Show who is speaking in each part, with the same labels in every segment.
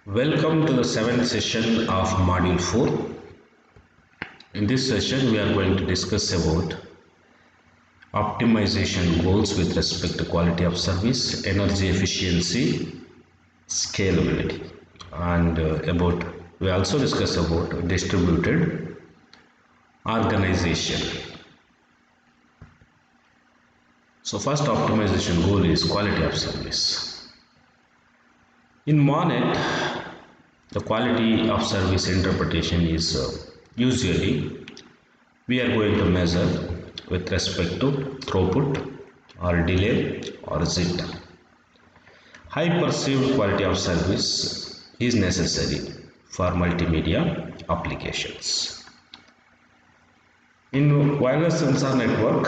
Speaker 1: Welcome to the seventh session of Module 4. In this session, we are going to discuss about optimization goals with respect to quality of service, energy efficiency, scalability, and we also discuss about distributed organization. So first optimization goal is quality of service. In Monet, the quality of service interpretation is usually we are going to measure with respect to throughput or delay or jitter. High perceived quality of service is necessary for multimedia applications. In wireless sensor network,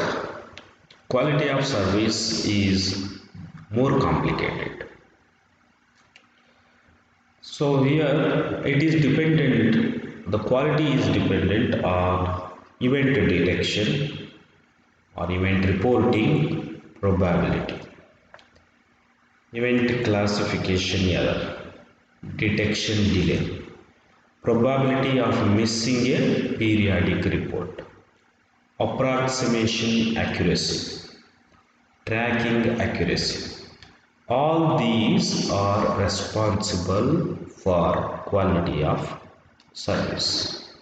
Speaker 1: quality of service is more complicated. So here it is dependent, the quality is dependent on event detection or event reporting probability, event classification error, detection delay, probability of missing a periodic report, approximation accuracy, tracking accuracy. All these are responsible for quality of service.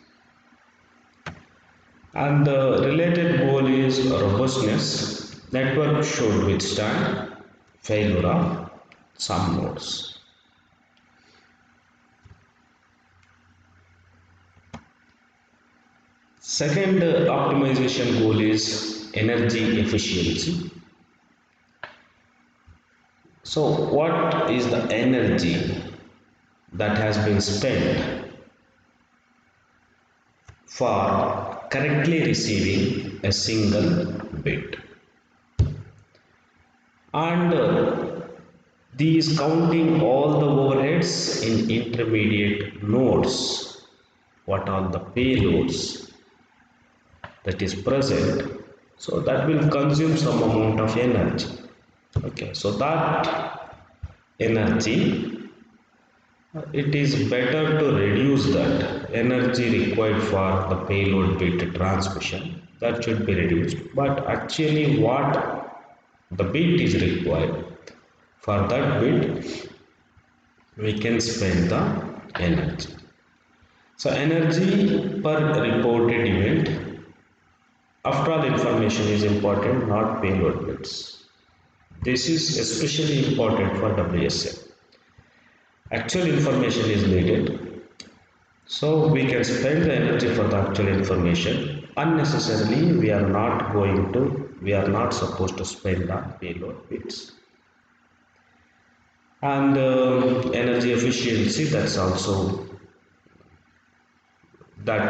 Speaker 1: And the related goal is robustness. Network should withstand failure of some nodes. Second optimization goal is energy efficiency. So what is the energy that has been spent for correctly receiving a single bit? And these counting all the overheads in intermediate nodes, what are the payloads that is present, so that will consume some amount of energy. Okay, so that energy, it is better to reduce that energy required for the payload bit transmission, that should be reduced, but actually what the bit is required, for that bit we can spend the energy. So energy per reported event, after all information is important, not payload bits. This is especially important for WSA. Actual information is needed, so we can spend the energy for the actual information. Unnecessarily, we are not supposed to spend on payload bits. And energy efficiency, that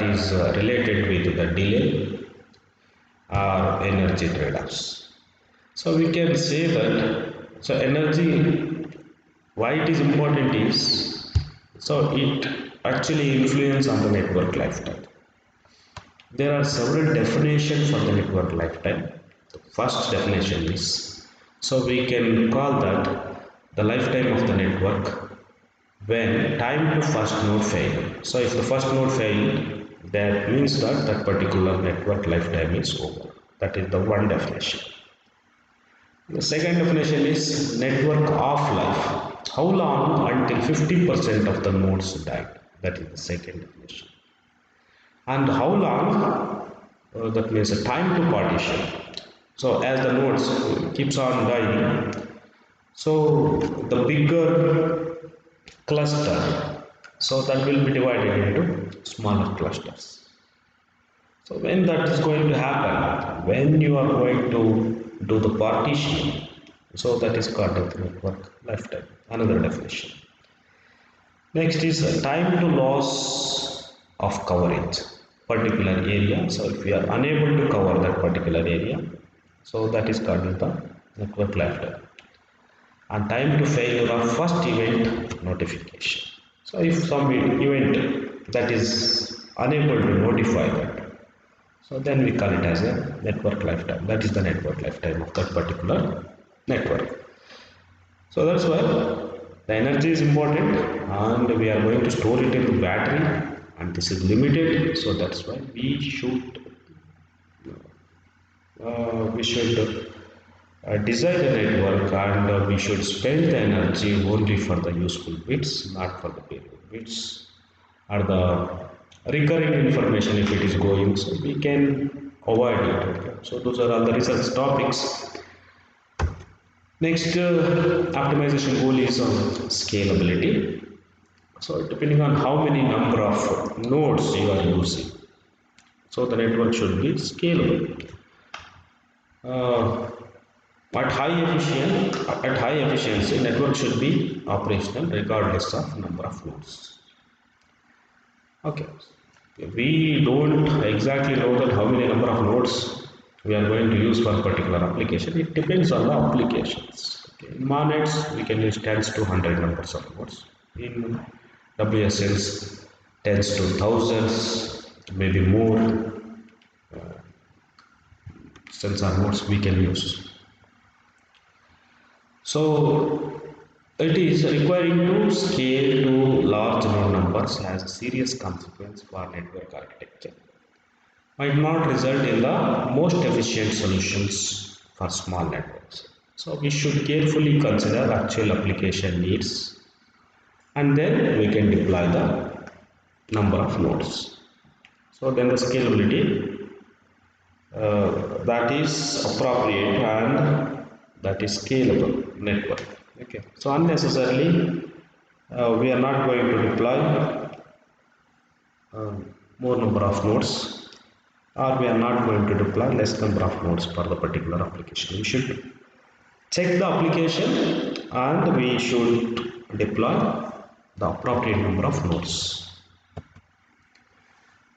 Speaker 1: is related with the delay or energy trade-offs. So we can say that, so energy, why it is important is, so it actually influence on the network lifetime. There are several definitions for the network lifetime. The first definition is, so we can call that the lifetime of the network when time to first node failed. So if the first node failed, that means that that particular network lifetime is over. That is the one definition. The second definition is network half-life. How long until 50% of the nodes died? That is the second definition. And how long, that means a time to partition. So as the nodes keeps on dying, so the bigger cluster, so that will be divided into smaller clusters. So when that is going to happen, when you are going to do the partitioning, so that is called the network lifetime, another definition. Next is time to loss of coverage, particular area. So if we are unable to cover that particular area, so that is called the network lifetime. And time to failure of first event notification. So if some event that is unable to notify that, so then we call it as a network lifetime. That is the network lifetime of that particular network. So that's why The energy is important and we are going to store it in the battery, and this is limited, so that's why we should design a network, and we should spend the energy only for the useful bits, not for the payload bits or the recurring information if it is going, so we can avoid it. Okay? So those are all the research topics. Next optimization goal is scalability. So depending on how many number of nodes you are using, so the network should be scalable. Uh, at high efficiency, network should be operational regardless of number of nodes. Okay, we don't exactly know that how many number of nodes we are going to use for a particular application. It depends on the applications. Okay. In Monets, we can use tens to 100 numbers of nodes. In WSNs, tens to thousands, maybe more sensor nodes we can use. So it is requiring to scale to large node numbers has a serious consequence for network architecture. Might not result in the most efficient solutions for small networks. So we should carefully consider actual application needs, and then we can deploy the number of nodes. So then the scalability that is appropriate and that is scalable network. Okay, so unnecessarily we are not going to deploy more number of nodes, or we are not going to deploy less number of nodes for the particular application. We should check the application and we should deploy the appropriate number of nodes.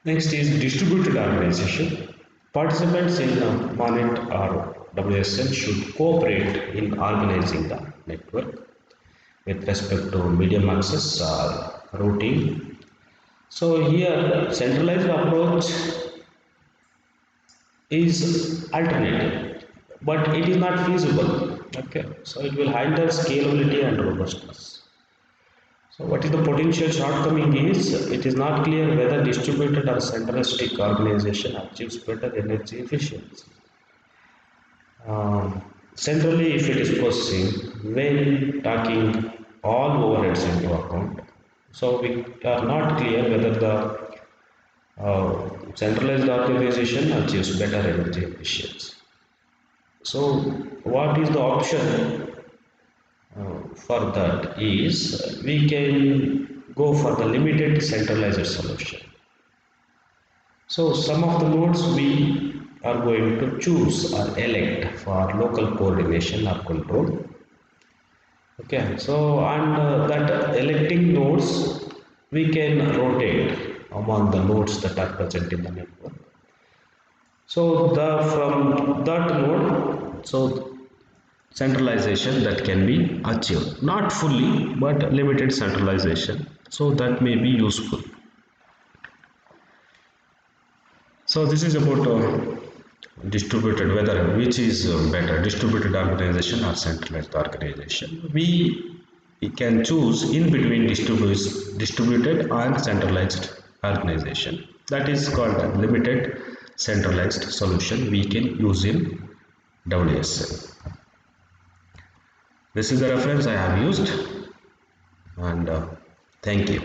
Speaker 1: Next is distributed organization. Participants in Monet or WSN should cooperate in organizing the network with respect to medium access or routing. So here centralized approach is alternative, but it is not feasible. Okay, so it will hinder scalability and robustness. So what is the potential shortcoming is it is not clear whether distributed or centralistic organization achieves better energy efficiency. Centrally, if it is processing, when taking all overheads into account, so we are not clear whether the centralized organization achieves better energy efficiency. So what is the option for that is we can go for the limited centralized solution. So some of the nodes we are going to choose or elect for local coordination or control. Okay, so and that electing nodes we can rotate among the nodes that are present in the network. So the from that node, so centralization that can be achieved, not fully but limited centralization, so that may be useful. So this is about distributed, whether which is better, distributed organization or centralized organization. We can choose in between distributed and centralized organization. That is called a limited centralized solution we can use in WSN. This is the reference I have used, and thank you.